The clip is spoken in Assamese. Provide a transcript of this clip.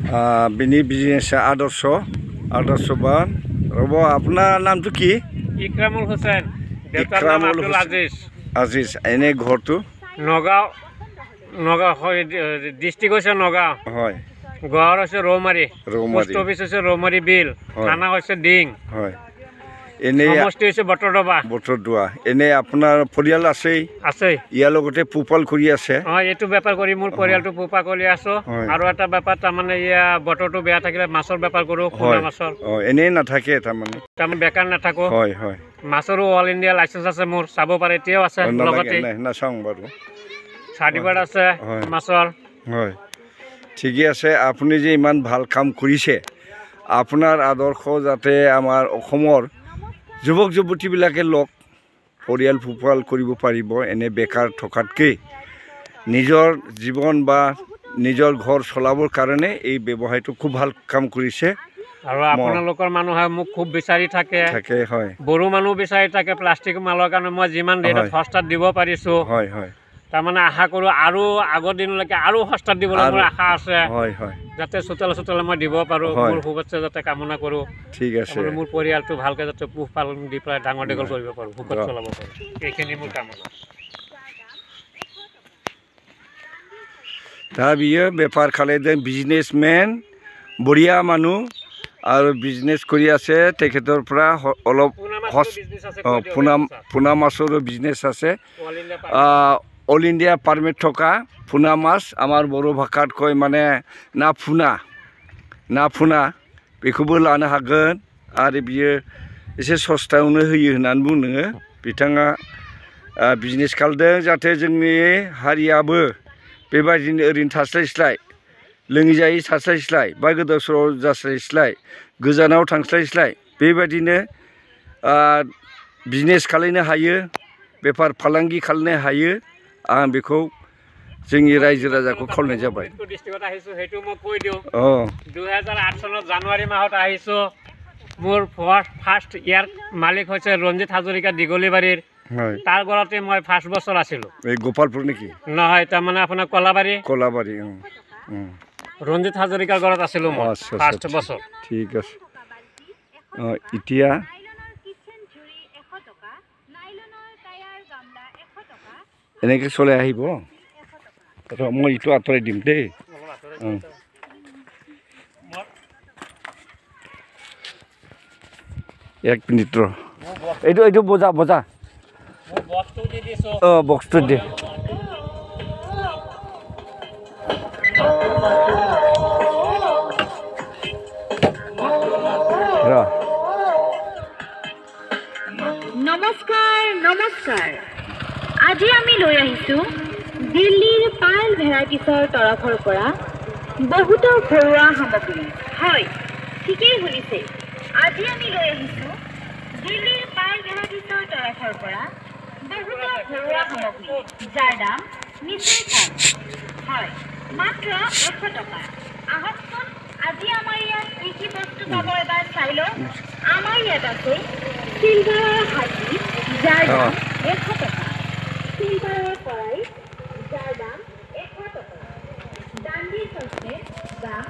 बिनि बिजनेस आदर्शबान रब আপনাৰ নামটো কি ইকৰামুল হুছেইন দেউতাৰ নাম আব্দুল আজিজ এনে ঘৰটো নগাঁও হয় ডিস্ট্ৰিক্ট হৈছে নগাঁও হয় ঘৰ হৈছে ৰৌমাৰী পোষ্ট অফিচ হৈছে ৰৌমাৰী বিল থানা হৈছে ডিং হয় এনে সমষ্টি হৈছে বটৰদুৱা এনে আপোনাৰ পৰিয়াল আছে ইয়াৰ লগতে পোপাল কৰি আছে হয় এইটো বেপাৰ কৰি মোৰ পৰিয়ালটো পোপা কৰি আছো আৰু এটা বেপাৰ তাৰমানে ইয়া বতৰটো বেয়া থাকিলে মাছৰ বেপাৰ কৰো খোনা মাছৰ এনে নাথাকে তাৰমানে বেকাৰ নাথাকো হয় হয় মাছৰো অল ইণ্ডিয়া লাইসেন্স আছে মোৰ চাব পাৰে এতিয়াও আছে লগতে না চাং বাৰু সাৰ্টিফিকেট আছে মাছৰ হয় ঠিকই আছে আপুনি যে ইমান ভাল কাম কৰিছে আপোনাৰ আদৰ্শ যাতে আমাৰ অসমৰ যুৱক যুৱতীবিলাকে লগ পৰিয়াল পোহপাল কৰিব পাৰিব এনে বেকাৰ থকাতকৈ নিজৰ জীৱন বা নিজৰ ঘৰ চলাবৰ কাৰণে এই ব্যৱসায়টো খুব ভাল কাম কৰিছে আৰু আপোনালোকৰ মানুহে মোক খুব বিচাৰি থাকে হয় বড়ো মানুহ বিচাৰি থাকে প্লাষ্টিক মালৰ কাৰণে মই যিমান ৰেটত সস্তাত দিব পাৰিছো হয় হয় তাৰমানে আশা কৰোঁ আৰু আগৰ দিনলৈকে আৰু সস্তাত দিবলৈ মোৰ আশা আছে হয় হয় যাতে চোতালে মই দিব পাৰোঁ মোৰ শুভেচ্ছা যাতে কামনা কৰোঁ ঠিক আছে মোৰ পৰিয়ালটো ভালকৈ যাতে পোহপালন দি পেলাই ডাঙৰ দীঘল কৰিব পাৰোঁ সুখত চলাব পাৰোঁ এইখিনি মোৰ কামনা दा बियो बेपार खालामदों बिजनेसमेन बरिया मानु आरो बिजनेस करि आछे तेखेतरफ्रा अलप पुना माछरो बिजनेस आछे অল ইণ্ডিয়া পারমিট থকা পুনা মাছ আমার বড় ভাষাত কয় মানে না ফুনা बेखौबो लानो हागोन आरो बियो एसे सस्तायावनो होयो होननानै बुङो बिथाङा बिजनेस खालामदों जाहाथे जोंनि हारियाबो बेबायदिनो ओरैनो थास्लायस्लाय लोङै जायै थास्लायस्लाय बा गोदाव सोराव जास्लायस्लाय गोजानाव थांस्लायस्लाय बेबायदिनो बिजनेस खालामनो हायो बेफार फालांगि खालामनो हायो आं बेखौ जोंनि रायजो राजाखौ खावलायनाय जाबाय डिस्ट्रिक्टत আহিছো হেতু মই কৈ দিও 2008 চনত জানুৱাৰী মাহত আহিছো মোৰ ফাৰ্স্ট ইয়াৰ মালিক হৈছে ৰঞ্জিত হাজৰিকা দিগলিবাৰীৰ তাৰ ঘৰতে মই ফাৰ্স্ট বছৰ আছিলো এই গোপালপুৰ নেকি নহয় তাৰ মানে আপোনাৰ কলাবাৰী ৰঞ্জিত হাজৰিকাৰ ঘৰত আছিলো মই ফাৰ্স্ট বছৰ ঠিক আছে এতিয়া এনেকৈ চলাই আহিব মই ইটো আঁতৰাই দিম দেই এক মিনিট ৰ এইটো বজা বক্সটো দে নমস্কাৰ আজি আমি লৈ আহিছো দিল্লীৰ পাল ভেৰাইটিছৰ তৰফৰ পৰা বহুতো ঘৰুৱা সামগ্ৰী হয় ঠিকেই শুনিছে আজি আমি লৈ আহিছো দিল্লীৰ পাল ভেৰাইটিছৰ তৰফৰ পৰা বহুতো ঘৰুৱা সামগ্ৰী যাৰ দাম নিশ্চয় কম হয় মাত্ৰ 100 টকা আহকচোন আজি আমাৰ ইয়াত কি বস্তু পাব এবাৰ চাই লওঁ আমাৰ ইয়াত আছে চিলভাৰৰ হাতী যাৰ দাম 100 টকা চিলভাৰৰ কড়াই যাৰ দাম 100 টকা দাণ্ডি চচপেন দাম